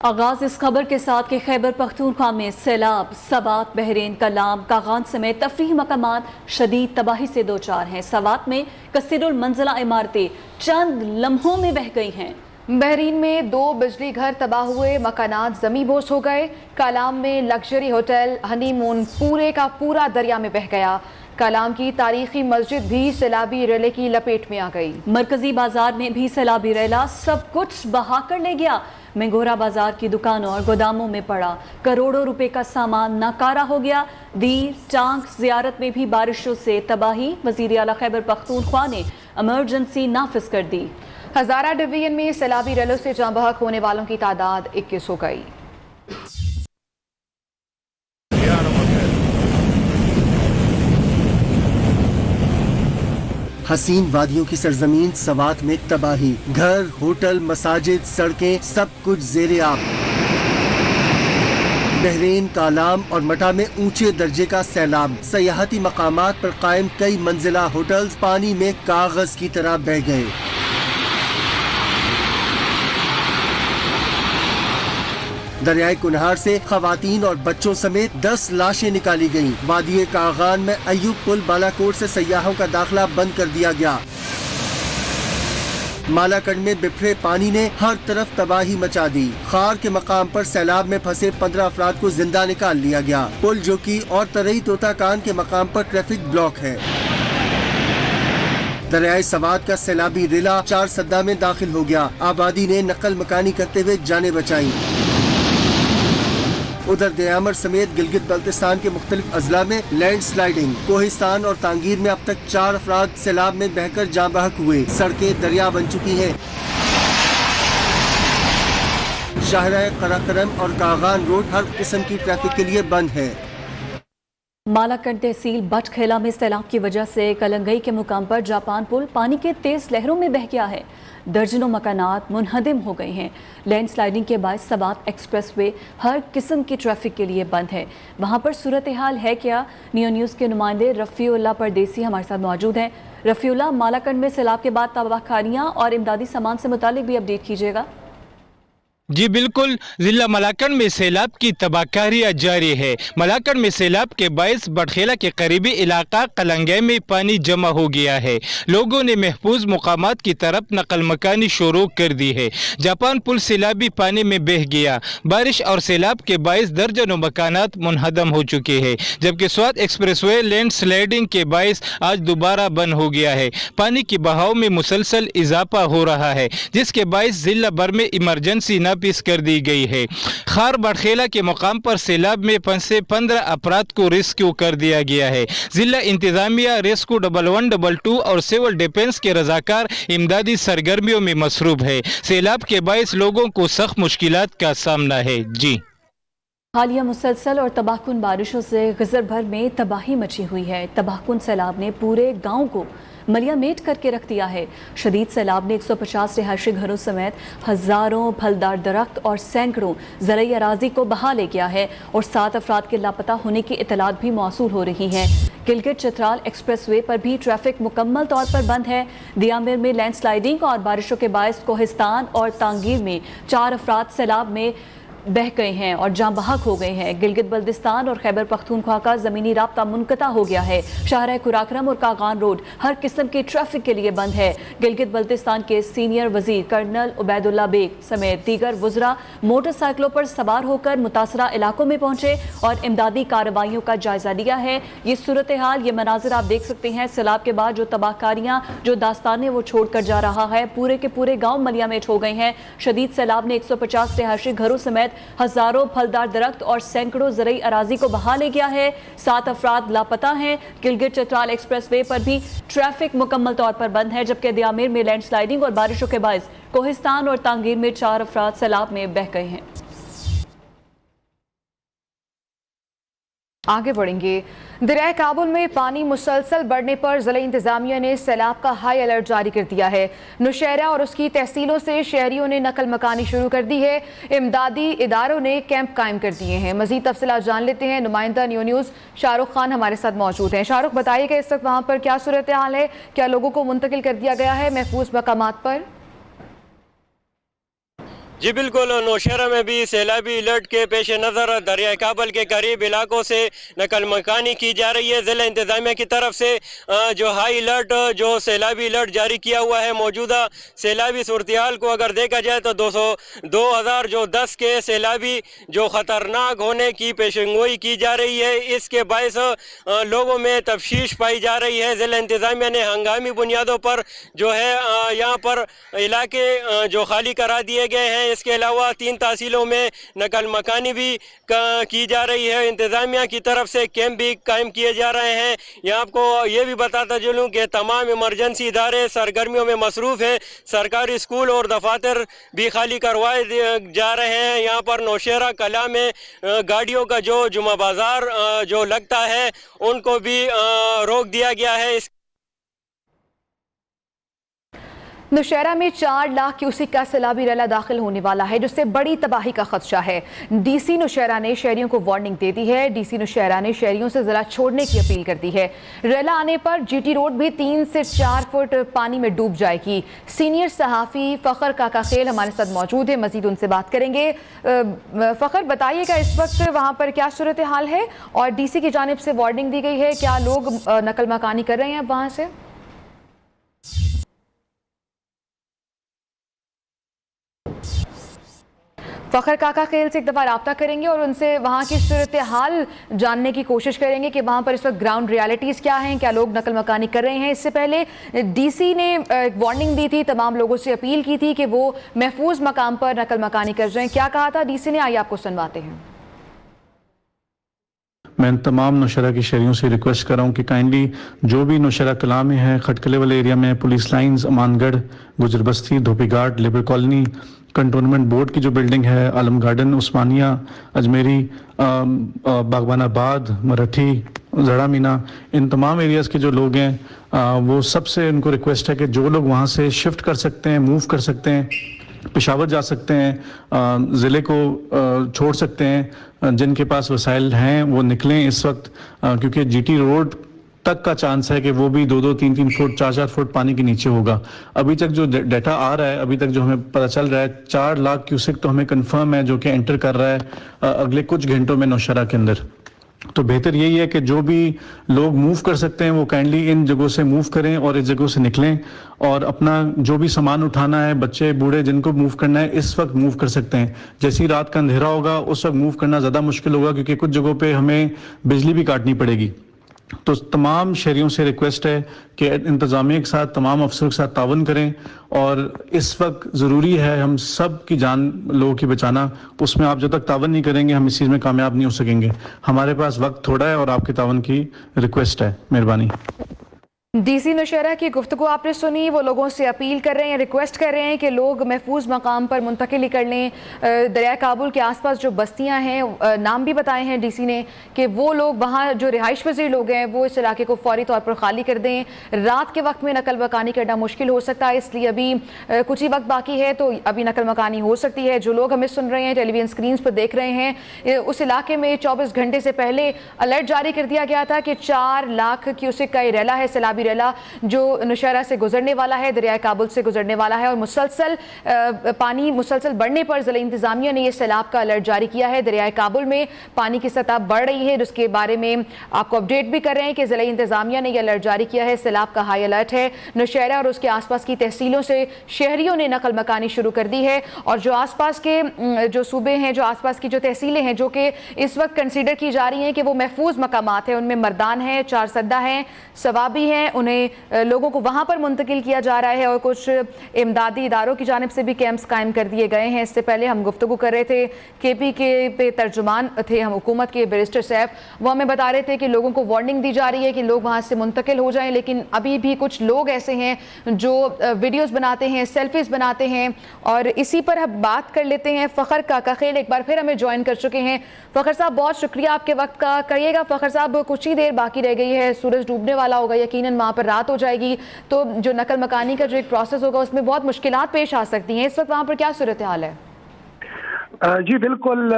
آغاز اس خبر کے ساتھ کہ خیبر پختونخوا میں سیلاب، سوات، بحرین، کلام، کاغان سمیت تفریحی مقامات شدید تباہی سے دوچار ہیں۔ سوات میں کثیر المنزلہ عمارتیں چند لمحوں میں بہہ گئی ہیں۔ بحرین میں 2 بجلی گھر تباہ ہوئے، مکانات زمیں بوس ہو گئے۔ کلام میں لگژری ہوٹل ہنی مون پورے کا پورا دریا میں بہہ گیا۔ کلام کی تاریخی مسجد بھی سیلابی ریلے کی لپیٹ میں آ گئی۔ مرکزی بازار میں بھی سیلابی ریلا سب کچھ بہا کر لے گیا۔ منگورا بازار کی دکانوں اور گوداموں میں پڑا کروڑوں روپے کا سامان ناکارہ ہو گیا۔ دیر ٹانک زیارت میں بھی بارشوں سے تباہی، وزیر اعلیٰ خیبر پختونخوا نے ایمرجنسی نافذ کر دی۔ ہزارہ ڈویژن میں سیلابی ریلوں سے جاں بحق ہونے والوں کی تعداد 21 ہو گئی۔ حسین وادیوں کی سرزمین سوات میں تباہی، گھر، ہوٹل، مساجد، سڑکیں سب کچھ زیر آب۔ بحرین، کالام اور مٹا میں اونچے درجے کا سیلاب، سیاحتی مقامات پر قائم کئی منزلہ ہوٹلز پانی میں کاغذ کی طرح بہہ گئے۔ دریائے کنہار سے خواتین اور بچوں سمیت 10 لاشیں نکالی گئیں۔ وادی کاغان میں ایوب پل بالاکوٹ سے سیاحوں کا داخلہ بند کر دیا گیا۔ مالاکنڈ میں بپھرے پانی نے ہر طرف تباہی مچا دی۔ خار کے مقام پر سیلاب میں پھنسے 15 افراد کو زندہ نکال لیا گیا۔ پل جوکی اور ترئی طوطا کان کے مقام پر ٹریفک بلاک ہے۔ دریائے سوات کا سیلابی ریلا 4 سدہ میں داخل ہو گیا۔ آبادی نے نقل مکانی کرتے ہوئے جانیں بچائیں۔ ادھر دیامر سمیت گلگت بلتستان کے مختلف اضلاع میں لینڈ سلائیڈنگ، کوہستان اور تانگیر میں اب تک 4 افراد سیلاب میں بہہ کر جاں بحق ہوئے۔ سڑکیں دریا بن چکی ہیں۔ شاہراہ قراقرم اور کاغان روڈ ہر قسم کی ٹریفک کے لیے بند ہے۔ مالاکنڈ تحصیل بٹ کھیلا میں سیلاب کی وجہ سے کلنگئی کے مقام پر جاپان پل پانی کے تیز لہروں میں بہہ گیا ہے۔ درجنوں مکانات منہدم ہو گئے ہیں۔ لینڈ سلائیڈنگ کے باعث سوات ایکسپریس وے ہر قسم کی ٹریفک کے لیے بند ہے۔ وہاں پر صورتحال ہے کیا؟ نیوز کے نمائندے رفیع اللہ پردیسی ہمارے ساتھ موجود ہیں۔ رفیع اللہ، مالاکنڈ میں سیلاب کے بعد تباہ کاریاں اور امدادی سامان سے متعلق بھی اپڈیٹ کیجیے گا۔ جی بالکل، ضلع مالاکنڈ میں سیلاب کی تباہ کاریاں جاری ہے۔ مالاکنڈ میں سیلاب کے باعث بٹخیلا کے قریبی علاقہ کلنگئی میں پانی جمع ہو گیا ہے۔ لوگوں نے محفوظ مقامات کی طرف نقل مکانی شروع کر دی ہے۔ جاپان پل سیلابی پانی میں بہہ گیا۔ بارش اور سیلاب کے باعث درجنوں مکانات منہدم ہو چکے ہیں، جبکہ Swat express way land sliding کے باعث آج دوبارہ بند ہو گیا ہے۔ پانی کی بہاؤ میں مسلسل اضافہ ہو رہا ہے، جس کے باعث ضلع بھر میں ایمرجنسی نافذ کر دی گئی ہے۔ خار بٹخیلا کے مقام پر سیلاب میں پھنسے 15 افراد کو ریسکیو کر دیا گیا ہے۔ ضلع انتظامیہ ریسکیو 1112 اور سول ڈیفنس کے رضاکار امدادی سرگرمیوں میں مصروف ہے۔ سیلاب کے باعث لوگوں کو سخت مشکلات کا سامنا ہے۔ جی حالیہ مسلسل اور تباہ کن بارشوں سے غزر بھر میں تباہی مچی ہوئی ہے۔ تباہ کن سیلاب نے پورے گاؤں کو ملیا میٹ کر کے رکھ دیا ہے۔ شدید سیلاب نے 150 رہائشی گھروں سمیت ہزاروں پھلدار درخت اور سینکڑوں زرعی اراضی کو بہا لے گیا ہے اور 7 افراد کے لاپتہ ہونے کی اطلاعات بھی موصول ہو رہی ہیں۔ گلگت چترال ایکسپریس وے پر بھی ٹریفک مکمل طور پر بند ہے۔ دیامر میں لینڈ سلائیڈنگ اور بارشوں کے باعث کوہستان اور تانگیر میں 4 افراد سیلاب میں بہہ گئے ہیں اور جاں بحق ہو گئے ہیں۔ گلگت بلتستان اور خیبر پختونخوا کا زمینی رابطہ منقطع ہو گیا ہے۔ شاہراہ قراقرم اور کاغان روڈ ہر قسم کی ٹریفک کے لیے بند ہے۔ گلگت بلتستان کے سینئر وزیر کرنل عبید اللہ بیگ سمیت دیگر وزراء موٹر سائیکلوں پر سوار ہو کر متاثرہ علاقوں میں پہنچے اور امدادی کارروائیوں کا جائزہ لیا ہے۔ یہ صورتحال، یہ مناظر آپ دیکھ سکتے ہیں۔ سیلاب کے بعد جو تباہ کاریاں، جو داستانیں وہ چھوڑ کر جا رہا ہے، پورے کے پورے گاؤں ملیا میٹ ہو گئے ہیں۔ شدید سیلاب نے 150 رہائشی گھروں سمیت ہزاروں پھلدار درخت اور سینکڑوں زرعی اراضی کو بہا لے گیا ہے۔ 7 افراد لاپتہ ہیں۔ گلگت چترال ایکسپریس وے پر بھی ٹریفک مکمل طور پر بند ہے، جبکہ دیامر میں لینڈ سلائیڈنگ اور بارشوں کے باعث کوہستان اور تانگیر میں 4 افراد سیلاب میں بہہ گئے ہیں۔ آگے بڑھیں گے۔ دریائے کابل میں پانی مسلسل بڑھنے پر ضلع انتظامیہ نے سیلاب کا ہائی الرٹ جاری کر دیا ہے۔ نوشہرہ اور اس کی تحصیلوں سے شہریوں نے نقل مکانی شروع کر دی ہے۔ امدادی اداروں نے کیمپ قائم کر دیے ہیں۔ مزید تفصیلات جان لیتے ہیں، نمائندہ نیوز شاہ رخ خان ہمارے ساتھ موجود ہیں۔ شاہ رخ، بتائیے کہ اس وقت وہاں پر کیا صورتحال ہے؟ کیا لوگوں کو منتقل کر دیا گیا ہے محفوظ مقامات پر؟ جی بالکل، نوشہرہ میں بھی سیلابی الرٹ کے پیش نظر دریائے کابل کے قریب علاقوں سے نقل مکانی کی جا رہی ہے۔ ضلع انتظامیہ کی طرف سے جو ہائی الرٹ، جو سیلابی الرٹ جاری کیا ہوا ہے، موجودہ سیلابی صورتحال کو اگر دیکھا جائے تو 2010 کے سیلابی جو خطرناک ہونے کی پیشنگوئی کی جا رہی ہے، اس کے باعث لوگوں میں تشویش پائی جا رہی ہے۔ ضلع انتظامیہ نے ہنگامی بنیادوں پر جو ہے یہاں پر علاقے جو خالی کرا دیے گئے ہیں۔ اس کے علاوہ 3 تحصیلوں میں نقل مکانی بھی کی جا رہی ہے۔ انتظامیہ کی طرف سے کیمپ بھی قائم کیے جا رہے ہیں۔ یہاں آپ کو یہ بھی بتاتا چلوں کہ تمام ایمرجنسی ادارے سرگرمیوں میں مصروف ہیں۔ سرکاری اسکول اور دفاتر بھی خالی کروائے جا رہے ہیں۔ یہاں پر نوشہرہ کلا میں گاڑیوں کا جو جمعہ بازار جو لگتا ہے ان کو بھی روک دیا گیا ہے۔ نوشہرہ میں 4 لاکھ کیوسک کا سیلابی ریلا داخل ہونے والا ہے، جس سے بڑی تباہی کا خدشہ ہے۔ ڈی سی نوشہرہ نے شہریوں کو وارننگ دے دی ہے۔ ڈی سی نوشہرہ نے شہریوں سے ضلع چھوڑنے کی اپیل کر دی ہے۔ ریلا آنے پر جی ٹی روڈ بھی 3 سے 4 فٹ پانی میں ڈوب جائے گی۔ سینئر صحافی فخر کاکا خیل ہمارے ساتھ موجود ہے، مزید ان سے بات کریں گے۔ فخر، بتائیے گا اس وقت وہاں پر کیا صورتحال ہے اور ڈی سی کی جانب سے وارننگ دی گئی ہے، کیا لوگ نقل مکانی کر رہے ہیں وہاں سے؟ فخر کاکا خیل سے ایک دفعہ رابطہ کریں گے اور ان سے وہاں کی صورتحال جاننے کی کوشش کریں گے کہ وہاں پر اس وقت گراؤنڈ ریالٹیز کیا ہیں، کیا لوگ نقل مکانی کر رہے ہیں۔ اس سے پہلے ڈی سی نے ایک وارننگ دی تھی، تمام لوگوں سے اپیل کی تھی کہ وہ محفوظ مقام پر نقل مکانی کر جائیں۔ کیا کہا تھا ڈی سی نے، آئیے آپ کو سنواتے ہیں۔ میں تمام نوشہرہ کی شہریوں سے ریکویسٹ کر رہا ہوں کہ کائنڈلی جو بھی نوشہرہ کلا میں ہے، کھٹکلے والے ایریا میں، پولیس لائنز، امان گڑھ، گجر بستی، دھوبی گھاٹ، لیبر کالونی، کنٹونمنٹ بورڈ کی جو بلڈنگ ہے، عالم گارڈن، عثمانیہ، اجمیری، باغبان آباد، مرٹھی، زڑا مینا، ان تمام ایریاز کے جو لوگ ہیں وہ سب سے ان کو ریکویسٹ ہے کہ جو لوگ وہاں سے شفٹ کر سکتے ہیں، موو کر سکتے ہیں، پشاور جا سکتے ہیں، ضلع کو چھوڑ سکتے ہیں، جن کے پاس وسائل ہیں وہ نکلیں اس وقت، کیونکہ جی ٹی روڈ تک کا چانس ہے کہ وہ بھی 2-2, 3-3 فٹ، 4-4 فٹ پانی کے نیچے ہوگا۔ ابھی تک جو ڈیٹا آ رہا ہے، ابھی تک جو ہمیں پتہ چل رہا ہے، 4 لاکھ کیوسک تو ہمیں کنفرم ہے جو کہ انٹر کر رہا ہے اگلے کچھ گھنٹوں میں نوشہرہ کے اندر۔ تو بہتر یہی ہے کہ جو بھی لوگ موو کر سکتے ہیں وہ کائنڈلی ان جگہوں سے موو کریں اور اس جگہوں سے نکلیں، اور اپنا جو بھی سامان اٹھانا ہے، بچے بوڑھے جن کو موو کرنا ہے اس وقت موو کر سکتے ہیں۔ جیسی رات کا اندھیرا ہوگا اس وقت موو کرنا زیادہ مشکل ہوگا، کیونکہ کچھ جگہوں پہ ہمیں بجلی بھی کاٹنی پڑے گی۔ تو تمام شہریوں سے ریکویسٹ ہے کہ انتظامیہ کے ساتھ، تمام افسروں کے ساتھ تعاون کریں، اور اس وقت ضروری ہے ہم سب کی جان لوگوں کی بچانا۔ اس میں آپ جب تک تعاون نہیں کریں گے ہم اس چیز میں کامیاب نہیں ہو سکیں گے۔ ہمارے پاس وقت تھوڑا ہے اور آپ کے تعاون کی ریکویسٹ ہے، مہربانی۔ ڈی سی نوشہرہ کی گفتگو آپ نے سنی، وہ لوگوں سے اپیل کر رہے ہیں، ریکویسٹ کر رہے ہیں کہ لوگ محفوظ مقام پر منتقلی کر لیں۔ دریائے کابل کے آس پاس جو بستیاں ہیں، نام بھی بتائے ہیں ڈی سی نے کہ وہ لوگ وہاں جو رہائش پذیر لوگ ہیں وہ اس علاقے کو فوری طور پر خالی کر دیں۔ رات کے وقت میں نقل مکانی کرنا مشکل ہو سکتا ہے، اس لیے ابھی کچھ ہی وقت باقی ہے تو ابھی نقل مکانی ہو سکتی ہے۔ جو لوگ ہمیں سن رہے ہیں، ٹیلی ویژن اسکرینز پر دیکھ رہے ہیں، اس علاقے میں 24 گھنٹے سے پہلے الرٹ جاری کر دیا گیا تھا کہ 4 لاکھ کیوسک کا یہ ریلا ہے، سیلابی ریلا، جو نوشہرہ سے گزرنے والا ہے، دریائے کابل سے گزرنے والا ہے، اور مسلسل پانی مسلسل بڑھنے پر ضلع انتظامیہ نے یہ سیلاب کا الرٹ جاری کیا ہے۔ دریائے کابل میں پانی کی سطح بڑھ رہی ہے، جس کے بارے میں آپ کو اپڈیٹ بھی کر رہے ہیں کہ ضلع انتظامیہ نے یہ الرٹ جاری کیا ہے۔ سیلاب کا ہائی الرٹ ہے۔ نوشہرہ اور اس کے آس پاس کی تحصیلوں سے شہریوں نے نقل مکانی شروع کر دی ہے، اور جو آس پاس کے جو صوبے ہیں، جو آس پاس کی جو تحصیلیں ہیں جو کہ اس وقت کنسیڈر کی جا رہی ہیں کہ وہ محفوظ مقامات ہیں، ان میں مردان ہے، چارسدہ ہیں، ثوابی ہیں، انہیں لوگوں کو وہاں پر منتقل کیا جا رہا ہے، اور کچھ امدادی اداروں کی جانب سے بھی کیمپس قائم کر دیے گئے ہیں۔ اس سے پہلے ہم گفتگو کر رہے تھے، کے پی کے پہ ترجمان تھے ہم حکومت کے، بیرسٹر سیف، وہ ہمیں بتا رہے تھے کہ لوگوں کو وارننگ دی جا رہی ہے کہ لوگ وہاں سے منتقل ہو جائیں، لیکن ابھی بھی کچھ لوگ ایسے ہیں جو ویڈیوز بناتے ہیں، سیلفیز بناتے ہیں، اور اسی پر ہم بات کر لیتے ہیں۔ فخر کاکا خیل ایک بار پھر ہمیں جوائن کر چکے ہیں۔ فخر صاحب، بہت شکریہ آپ کے وقت کا۔ کریے گا فخر صاحب، کچھ ہی دیر باقی رہ گئی ہے، سورج ڈوبنے والا ہوگا، یقیناً وہاں پر رات ہو جائے گی، تو جو نقل مکانی کا جو ایک پروسیس ہوگا اس میں بہت مشکلات پیش آ سکتی ہیں۔ اس وقت وہاں پر کیا صورتحال ہے؟ جی بالکل،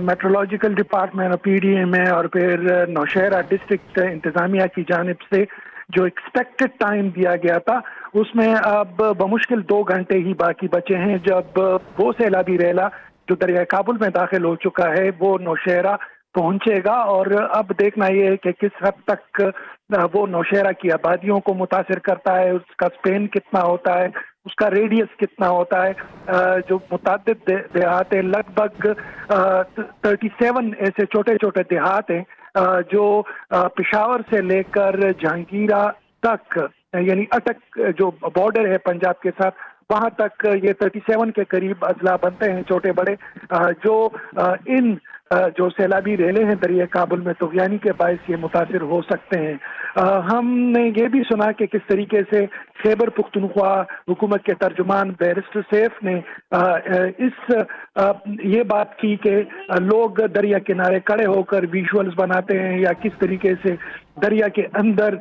meteorological department, P D M A اور پھر نوشہرہ ڈسٹرکٹ انتظامیہ کی جانب سے जो एक्सपेक्टेड टाइम दिया गया था उसमें अब बमुश्किल 2 घंटे ही बाकी बचे हैं जब वो सैलाबी रेला जो दरिया काबुल में दाखिल हो चुका है वो नौशहरा पहुंचेगा। और अब देखना ये है कि किस हद तक वो नौशहरा की आबादियों को मुतासिर करता है, उसका स्पेन कितना होता है, उसका रेडियस कितना होता है। जो मुतादिद देहात है, लगभग 37 ऐसे छोटे छोटे देहात हैं जो पेशावर से लेकर जहांगीरा तक, यानी अटक जो बॉर्डर है पंजाब के साथ, वहां तक ये 37 के करीब अजला बनते हैं छोटे बड़े, जो इन जो सैलाबी रेले हैं दरिया काबुल में तुग़यानी के बायस ये मुतासिर हो सकते हैं। हमने ये भी सुना कि किस तरीके से खैबर पुख्तनख्वा हुकूमत के तर्जुमान बैरिस्टर सैफ ने ये बात की कि लोग दरिया किनारे खड़े होकर विजुअल्स बनाते हैं या किस तरीके से दरिया के अंदर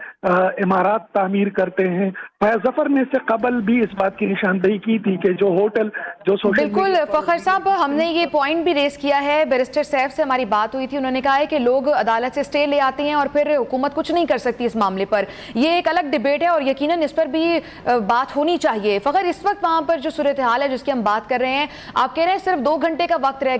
इमारत तामीर करते हैं। फयाज जफर ने इससे कबल भी इस बात की निशानदेही की थी कि जो होटल जो सोशल बिल्कुल फखर साहब, हमने ये पॉइंट भी रेस किया है, बैरिस्टर सैफ से हमारी बात हुई थी, उन्होंने कहा है कि लोग अदालत से स्टे ले आते हैं और फिर हुकूमत कुछ नहीं कर सकती इस मामले पर। ये एक अलग डिबेट है और यकीनन इस पर भी बात होनी चाहिए। फखर, इस वक्त वहाँ पर जो सूरत हाल है जिसकी हम बात कर रहे हैं, आप कह रहे हैं सिर्फ 2 घंटे का वक्त रह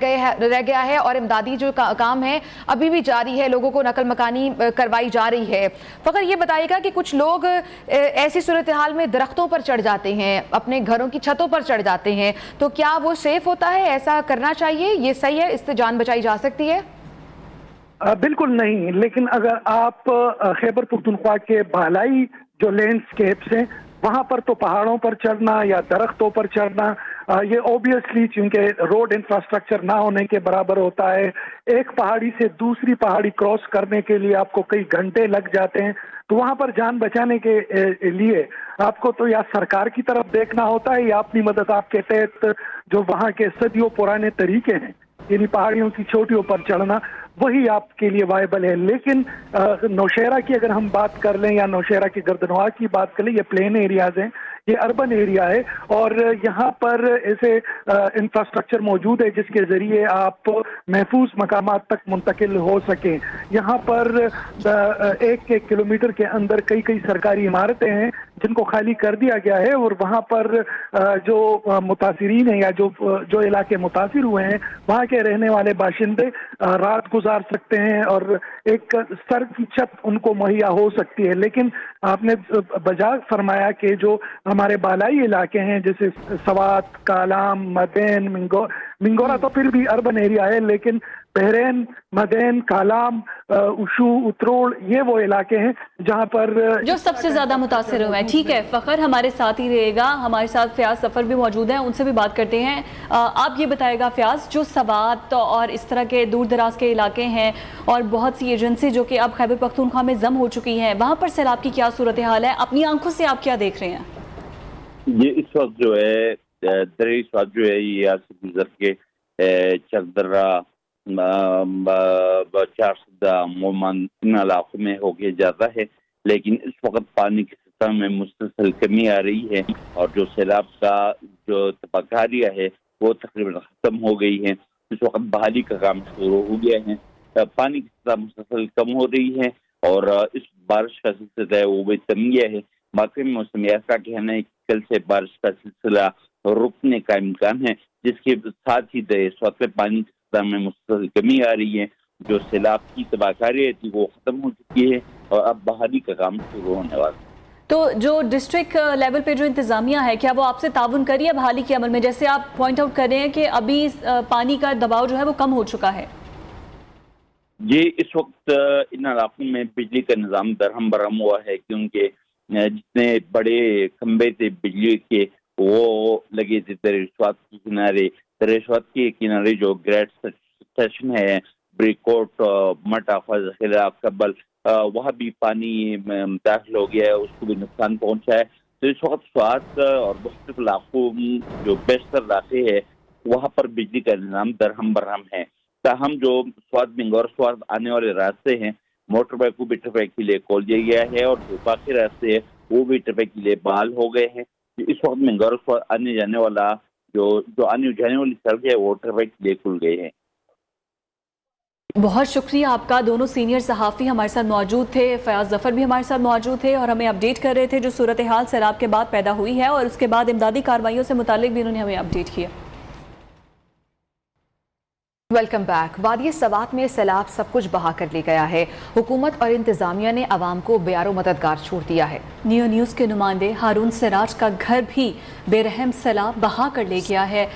गया है और इमदादी जो काम है अभी भी जारी है, लोगों को नकल मकानी करवाई जा रही है। फखर, ये बताइएगा कि कुछ लोग ऐसी सूरत हाल में दरख्तों पर चढ़ जाते हैं, अपने घरों की छतों पर चढ़ जाते हैं, तो क्या वो सेफ होता है? ऐसा करना चाहिए? ये सही है? इससे जान बचाई जा सकती है? बिल्कुल नहीं, लेकिन अगर आप खैबर पुख्तनख्वा के बालाई जो लैंडस्केप्स हैं वहां पर तो पहाड़ों पर चढ़ना या दरख्तों पर चढ़ना ये ऑब्वियसली चूंकि रोड इंफ्रास्ट्रक्चर ना होने के बराबर होता है। एक पहाड़ी से दूसरी पहाड़ी क्रॉस करने के लिए आपको कई घंटे लग जाते हैं, तो वहां पर जान बचाने के लिए आपको तो या सरकार की तरफ देखना होता है या अपनी मदद आपके तहत जो वहां के सदियों पुराने तरीके हैं, यानी पहाड़ियों की चोटियों पर चढ़ना, वही आपके लिए वायबल है। लेकिन नौशहरा की अगर हम बात कर लें या नौशहरा की गर्दनवा की बात कर लें, ये प्लेन एरियाज हैं, ये अर्बन एरिया है और यहाँ पर ऐसे इंफ्रास्ट्रक्चर मौजूद है जिसके जरिए आप महफूज मकामात तक मुंतकिल हो सकें। यहाँ पर 1 किलोमीटर के अंदर कई कई सरकारी इमारतें हैं जिनको खाली कर दिया गया है और वहाँ पर जो मुतासिरीन हैं या जो इलाके मुतासिर हुए हैं वहाँ के रहने वाले बाशिंदे रात गुजार सकते हैं और एक सर की छत उनको मुहैया हो सकती है। लेकिन आपने बजा फरमाया कि जो हमारे बालाई इलाके हैं जैसे सवात, कालाम, मदैन, मिंगोरा तो फिर भी अर्बन एरिया है, लेकिन बहरैन, मदैन, कालाम, उशू, उतरोड़, ये वो इलाके हैं जहां पर जो सबसे ज्यादा मुतासिर हुए हैं। ठीक है फखर, हमारे साथ ही रहेगा, हमारे साथ फयाज सफर भी मौजूद हैं, उनसे भी बात करते हैं। आप ये बताएगा फयाज, जो सवात और इस तरह के दूर दराज के इलाके हैं और बहुत सी एजेंसी जो कि अब खैबर पख्तूनख्वा में जम हो चुकी हैं, वहाँ पर सैलाब की क्या सूरत हाल है? अपनी आंखों से आप क्या देख रहे हैं? ये इस वक्त जो है दरिया स्वाद जो है ये यहाँ से गुजर के चकदर्रा, चारसदा, मोमन इन इलाकों में होके जाता है, लेकिन इस वक्त पानी की सतह में मुसलसल कमी आ रही है और जो सैलाब का जो तबाकारिया है वो तकरीबन ख़त्म हो गई है। इस वक्त बहाली का काम शुरू हो गया है, पानी की सतह मुसलसल कम हो रही है और इस बारिश का सिलसिला है वो भी थम गया है। महकमे मौसमियात का कहना है कि कल से बारिश का सिलसिला रुकने का इम्कान है, जिसके साथ ही दरिया में पानी की सतह में मुसलसल कमी आ रही है। जो सैलाब की तबाहकारी थी वो खत्म हो चुकी है और अब बहाली का काम शुरू होने वाला है। तो जो डिस्ट्रिक्ट लेवल पे जो इंतजामिया है, क्या वो आपसे ताउन करी है बहाली के अमल में? जैसे आप पॉइंट आउट कर रहे हैं कि अभी पानी का दबाव जो है वो कम हो चुका है। ये इस वक्त इन इलाकों में बिजली का निज़ाम दरहम बरहम हुआ है क्योंकि जितने बड़े खंबे थे बिजली के वो लगे थे दरिया के किनारे। दरिया के किनारे जो ग्रेड सेक्शन है, ब्रिकोट, मटाफा, जखीरा, कब्बल, वहाँ भी पानी दाखिल हो गया है, उसको भी नुकसान पहुँचा है। तो इस वक्त स्वाद और मुख्तलिफ इलाकों जो बेशतर इलाके है वहाँ पर बिजली का निज़ाम दरहम बरहम है। ताहम जो स्वाद मिंगौर स्वाद आने वाले रास्ते हैं, मोटर बाइक को भी ट्रैफिक के लिए खोल दिया गया है और जो बाकी रास्ते हैं वो भी ट्रैफिक के लिए बहाल हो गए हैं। इस वक्त मिंगौर स्वाद आने जाने वाला जो आने जाने वाली सड़क है वो ट्रैफिक के लिए खुल गए हैं। बहुत शुक्रिया आपका। दोनों सीनियर सहाफ़ी हमारे साथ मौजूद थे, फयाज ज़फ़र भी हमारे साथ मौजूद थे और हमें अपडेट कर रहे थे जो सूरत हाल सैलाब के बाद पैदा हुई है और उसके बाद इमदादी कार्रवाइयों से मुतालिक भी उन्होंने हमें अपडेट किया। Welcome back. वादी सवात में सैलाब सब कुछ बहा कर ले गया है। हुकूमत और इंतजामिया ने आवाम को बेयारो मददगार छोड़ दिया है। नियो न्यूज़ के नुमाइंदे हारून सिराज का घर भी बेरहम सैलाब बहा कर ले गया है।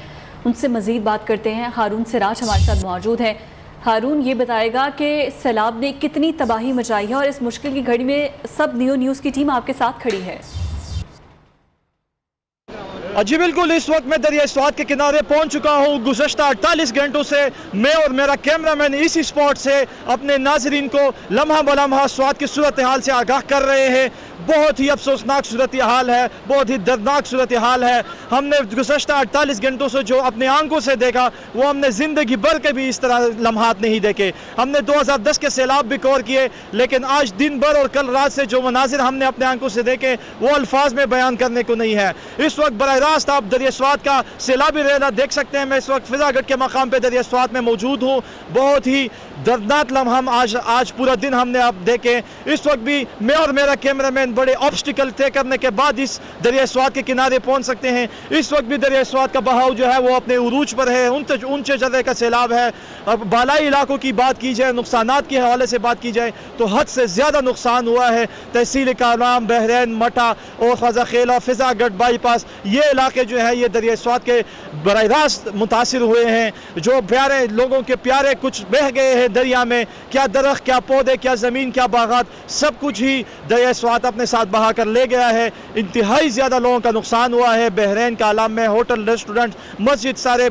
उनसे मजीद बात करते हैं। हारून सिराज हमारे साथ मौजूद है। हारून, ये बताएगा कि सैलाब ने कितनी तबाही मचाई है और इस मुश्किल की घड़ी में सब नियो न्यूज़ की टीम आपके साथ खड़ी है। जी बिल्कुल, इस वक्त मैं दरिया स्वात के किनारे पहुंच चुका हूं। गुज़श्ता 48 घंटों से मैं और मेरा कैमरामैन इसी स्पॉट से अपने नाजरीन को लम्हा बलम्हा स्वात की सूरत हाल से आगाह कर रहे हैं। बहुत ही अफसोसनाक सूरत हाल है, बहुत ही दर्दनाक सूरत हाल है। हमने गुज़श्ता 48 घंटों से जो अपने आंखों से देखा वो हमने ज़िंदगी भर के भी इस तरह लम्हात नहीं देखे। हमने 2010 के सैलाब भी कवर किए, लेकिन आज दिन भर और कल रात से जो मनाजिर हमने अपने आंखों से देखे वो अल्फाज में बयान करने को नहीं है। इस वक्त बराह रास्त आप दरिया स्वात का सैलाबी रेला देख सकते हैं। मैं इस वक्त फिजागढ़ के मकाम पे दरिया स्वात में मौजूद हूँ। बहुत ही दर्दनाक लम्हा आज पूरा दिन हमने आप देखे। इस वक्त भी मैं और मेरा कैमरामैन बड़े ऑब्स्टिकल तय करने के बाद इस दरिया स्वात के किनारे पहुंच सकते हैं। इस वक्त भी दरिया स्वात का बहाव जो है वो अपने उरूज पर है। ऊंचे जगह का सैलाब है। अब बालाई इलाकों की बात की जाए, नुकसानात के हवाले से बात की जाए तो हद से ज़्यादा नुकसान हुआ है। तहसील काराम, बहरैन, मठा और ख्वाजा खेला, फिजागढ़ बाईपास, ये इलाके जो है ये दरिया स्वात के बराह रास्त मुतासिर हुए हैं। जो प्यारे लोगों के प्यारे कुछ बह गए हैं दरिया में। क्या दरख्त, क्या पौधे, क्या ज़मीन, क्या बागात, सब कुछ ही दरिया स्वात अपने साथ बहा कर ले गया है। इंतहाई ज़्यादा लोगों का नुकसान हुआ है। बहरैन का आलम में होटल, रेस्टोरेंट, मस्जिद सारे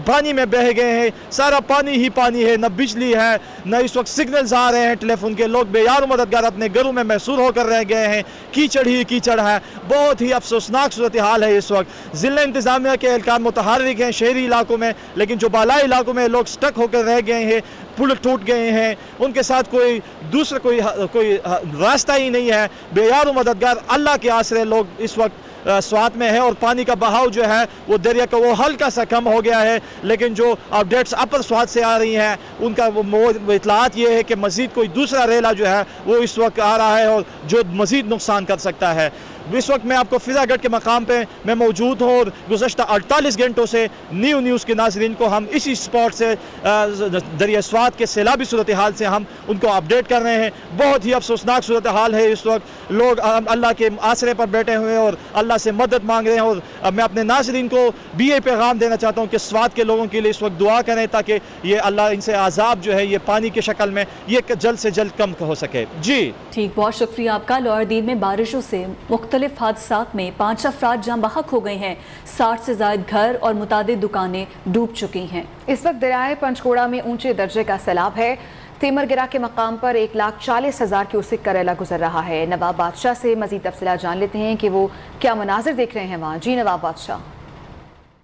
पानी में बह गए हैं। सारा पानी ही पानी है, न बिजली है, न इस वक्त सिग्नल्स आ रहे हैं टेलीफोन के। लोग बेयार मददगार अपने घरों में महसूर होकर रह गए हैं। कीचड़ ही कीचड़ है। बहुत ही अफसोसनाक सूरत हाल है इस वक्त। ज़िला इंतजामिया के एहलकार मुतहर्रिक हैं शहरी इलाकों में, लेकिन जो बालाई इलाकों में लोग स्टक होकर रह गए हैं, पुल टूट गए हैं, उनके साथ कोई दूसरा कोई रास्ता ही नहीं है। बेयार मददगार अल्लाह के आसरे लोग इस वक्त स्वात में है और पानी का बहाव जो है वो दरिया का वो हल्का सा कम हो गया है। लेकिन जो अपडेट्स अपर स्वात से आ रही हैं उनका वो इतलात ये है कि मज़ीद कोई दूसरा रेला जो है वो इस वक्त आ रहा है और जो मज़ीद नुकसान कर सकता है। इस वक्त मैं आपको फिजागढ़ के मकाम पे मैं मौजूद हूँ और गुज़श्ता 48 घंटों से नियो न्यूज़ के नाज़रीन को हम इसी स्पॉट से दरिया स्वात के सैलाबी सूरत हाल से हम उनको अपडेट कर रहे हैं। बहुत ही अफसोसनाक सूरत हाल है इस वक्त। लोग अल्लाह के आसरे पर बैठे हुए हैं और अल्लाह से मदद मांग रहे हैं। और मैं अपने नाज़रीन को भी ये पैगाम देना चाहता हूँ कि स्वात के लोगों के लिए इस वक्त दुआ करें ताकि ये अल्लाह इनसे आज़ाब जो है ये पानी की शक्ल में ये जल्द से जल्द कम हो सके। जी ठीक, बहुत शुक्रिया आपका। लोअरदीन में बारिशों से मुख्तलिफ हादसात में 5 अफराद जाँ बहक हो गए हैं। 60 से ज़ायद घर और मुतादिद दुकानें डूब चुकी हैं। इस वक्त दरियाए पंचकोड़ा में ऊंचे दर्जे का सैलाब है। तेमरगिरा के मकाम पर 1,40,000 क्यूसेक का रेला गुजर रहा है। नवाब बादशाह से मजीद तफसीलात जान लेते हैं कि वो क्या मनाजिर देख रहे हैं वहाँ। जी नवाब बादशाह।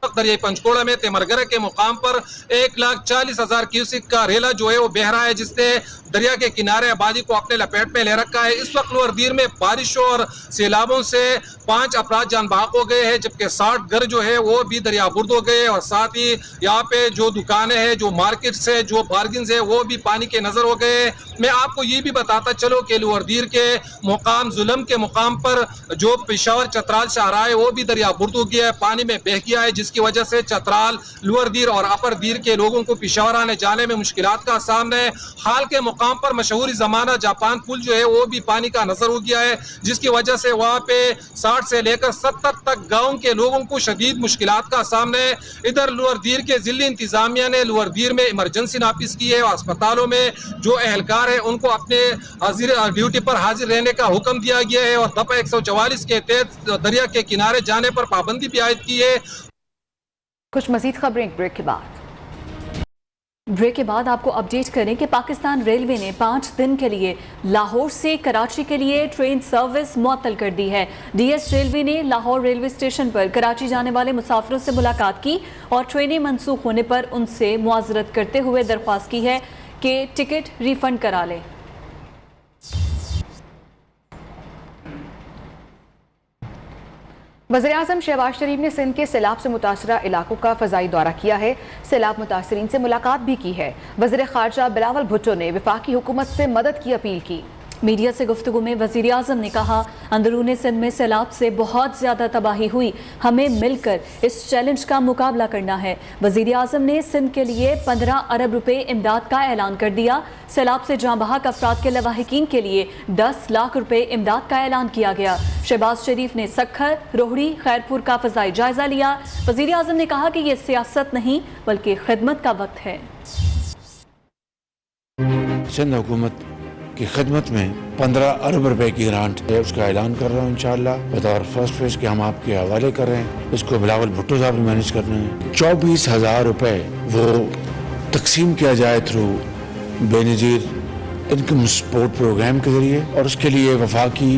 दरिया पंचकोड़ा में तेमरगरा के मुकाम पर 1,40,000 क्यूसेक का रेला जो है वो बह रहा है, जिसने दरिया के किनारे आबादी को अपने लपेट में ले रखा है। इस वक्त लोअरदीर में बारिशों और सैलाबों से 5 अफराद जान बहक हो गए हैं, जबकि 60 घर जो है वो भी दरियाबुर्द हो गए। और साथ ही यहाँ पे जो दुकानें हैं, जो मार्केट्स है, जो बार्गिन्स है, वो भी पानी के नजर हो गए। मैं आपको ये भी बताता चलो कि लोअरदीर के मुकाम जुलम के मुकाम पर जो पेशावर चतराल शाहराह है वो भी दरियाबुर्द हो गया है, पानी में बह गया है, जिसकी वजह से चतराल, लोअर दीर और अपर दीर के लोगों को पेशावर आने जाने में मुश्किलात का सामना है। हाल के मुकाम पर मशहूरी जमाना जापान पुल जो है वो भी पानी का नजर हो गया है, जिसकी वजह से वहाँ पे 60 से लेकर 70 तक गाँव के लोगों को शदीद मुश्किलात का सामना है। इधर लोअर दीर के जिले इंतजामिया ने लोअर दीर में इमरजेंसी नाफिज की है और अस्पतालों में जो एहलकार है उनको अपने हाजिर ड्यूटी पर हाजिर रहने का हुक्म दिया गया है और दफा 144 के तहत दरिया के किनारे जाने पर पाबंदी भी आयद की है। कुछ मजीद खबरें ब्रेक के बाद आपको अपडेट करें कि पाकिस्तान रेलवे ने 5 दिन के लिए लाहौर से कराची के लिए ट्रेन सर्विस मुअत्तल कर दी है। डीएस रेलवे ने लाहौर रेलवे स्टेशन पर कराची जाने वाले मुसाफिरों से मुलाकात की और ट्रेनें मनसूख होने पर उनसे मुआजरत करते हुए दरख्वास्त की है कि टिकट रिफंड करा लें। वज़ीर-ए-आज़म शहबाज शरीफ ने सिंध के सैलाब से मुतासरा इलाकों का फ़ज़ाई दौरा किया है। सैलाब मुतासरीन से मुलाकात भी की है। वज़ीर ख़ारजा बिलावल भुट्टो ने वफाकी हुकूमत से मदद की अपील की। मीडिया से गुफ्तगू में वज़ीर आज़म ने कहा, अंदरूनी सिंध में सैलाब से बहुत ज़्यादा तबाही हुई, हमें मिलकर इस चैलेंज का मुकाबला करना है। वज़ीर आज़म ने सिंध के लिए 15 अरब रुपए इमदाद का ऐलान कर दिया। सैलाब से जाँ बहक अफराद के लवाहिकीन के लिए 10 लाख रुपए इमदाद का ऐलान किया गया। शहबाज शरीफ ने सखर, रोहड़ी, खैरपुर का फ़ज़ाई जायज़ा लिया। वज़ीर आज़म ने कहा कि ये सियासत नहीं बल्कि खिदमत का वक्त है। सिंध हुकूमत की खिदमत में 15 अरब रुपए की ग्रांट है, उसका ऐलान कर रहा हूँ इंशाअल्लाह बतौर फर्स्ट फेज के हम आपके हवाले कर रहे हैं। इसको बिलावल भुट्टो साहब ने मैनेज करना है। 24,000 रुपए वो तकसीम किया जाए through Benazir income support programme के जरिए, और उसके लिए वफाकी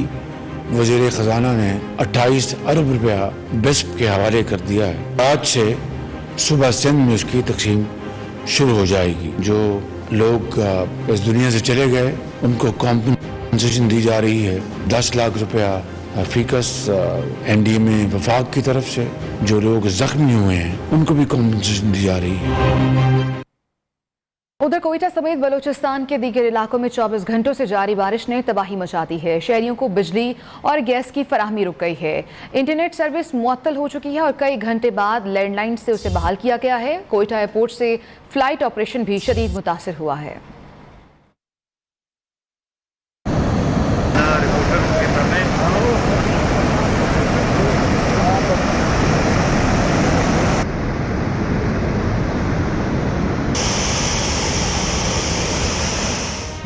वजीर खजाना ने 28 अरब रुपया बेस्प के हवाले कर दिया है। आज से सुबह सिंध में उसकी तकसीम शुरू हो जाएगी। जो लोग इस दुनिया से चले गए उनको कॉम्पनसेशन दी जा रही है। 10 लाख रुपया फीकस एनडीए में वफाक की तरफ से। जो लोग जख्मी हुए हैं उनको भी कॉम्पनसेशन दी जा रही है। उधर कोयटा समेत बलूचिस्तान के दीगर इलाकों में 24 घंटों से जारी बारिश ने तबाही मचा दी है। शहरियों को बिजली और गैस की फराहमी रुक गई है। इंटरनेट सर्विस मुअत्तल हो चुकी है और कई घंटे बाद लैंडलाइन से उसे बहाल किया गया है। कोयटा एयरपोर्ट से फ्लाइट ऑपरेशन भी शदीद मुतासिर हुआ है।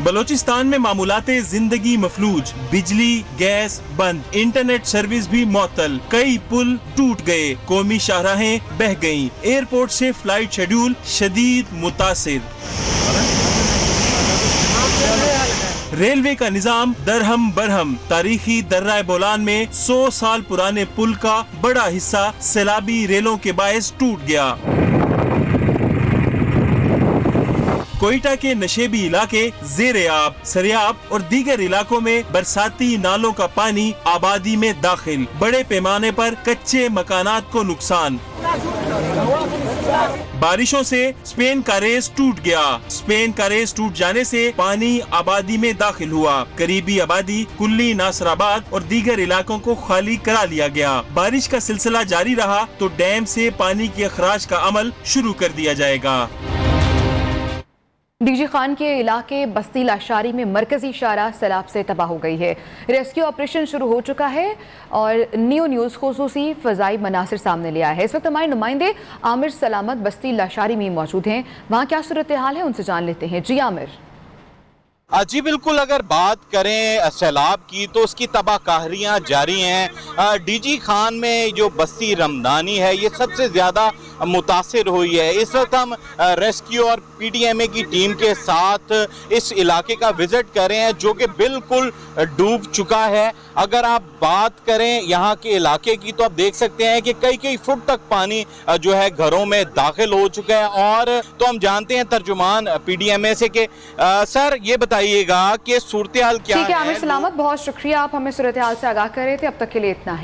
बलोचिस्तान में मामूलाते जिंदगी मफलूज, बिजली गैस बंद, इंटरनेट सर्विस भी मुअत्तल, कई पुल टूट गए, कौमी शाहराहें बह गईं, एयरपोर्ट से फ्लाइट शेड्यूल शदीद मुतासिर। रेलवे का निजाम दरहम बरहम। तारीखी दर्रा बोलान में 100 साल पुराने पुल का बड़ा हिस्सा सैलाबी रेलों के बायस टूट गया। कोयटा के नशेबी इलाके ज़ेरे आब, सरियाब और दीगर इलाकों में बरसाती नालों का पानी आबादी में दाखिल, बड़े पैमाने पर कच्चे मकानात को नुकसान। बारिशों से स्पेन का रेस टूट गया। स्पेन का रेस टूट जाने से पानी आबादी में दाखिल हुआ। करीबी आबादी कुल्ली, नासराबाद और दीगर इलाकों को खाली करा लिया गया। बारिश का सिलसिला जारी रहा तो डैम से पानी के अखराज का अमल शुरू कर दिया जाएगा। डीजी खान के इलाके बस्ती लाशारी में मरकजी शारा सैलाब से तबाह हो गई है। रेस्क्यू ऑपरेशन शुरू हो चुका है और न्यू न्यूज़ खुसूसी फ़ज़ाई मनासिर सामने लिया है। इस वक्त हमारे नुमाइंदे आमिर सलामत बस्ती लाशारी में मौजूद हैं। वहाँ क्या सूरत हाल है उनसे जान लेते हैं। जी आमिर। जी बिल्कुल, अगर बात करें सैलाब की तो उसकी तबाहकारियाँ जारी हैं। डीजी खान में जो बस्ती रमदानी है ये सबसे ज़्यादा मुतासिर हुई है। इस वक्त हम रेस्क्यू और पीडीएमए की टीम के साथ इस इलाके का विजिट कर रहे हैं जो कि बिल्कुल डूब चुका है। अगर आप बात करें यहाँ के इलाके की तो आप देख सकते हैं कि कई फुट तक पानी जो है घरों में दाखिल हो चुका है। और तो हम जानते हैं तर्जुमान पीडीएमए से कि सर ये बताइएगा कि सूरत हाल क्या है। ठीक है आमिर सलामत, बहुत शुक्रिया, आप हमें सूरत हाल से आगाह कर रहे थे। अब तक के लिए इतना ही।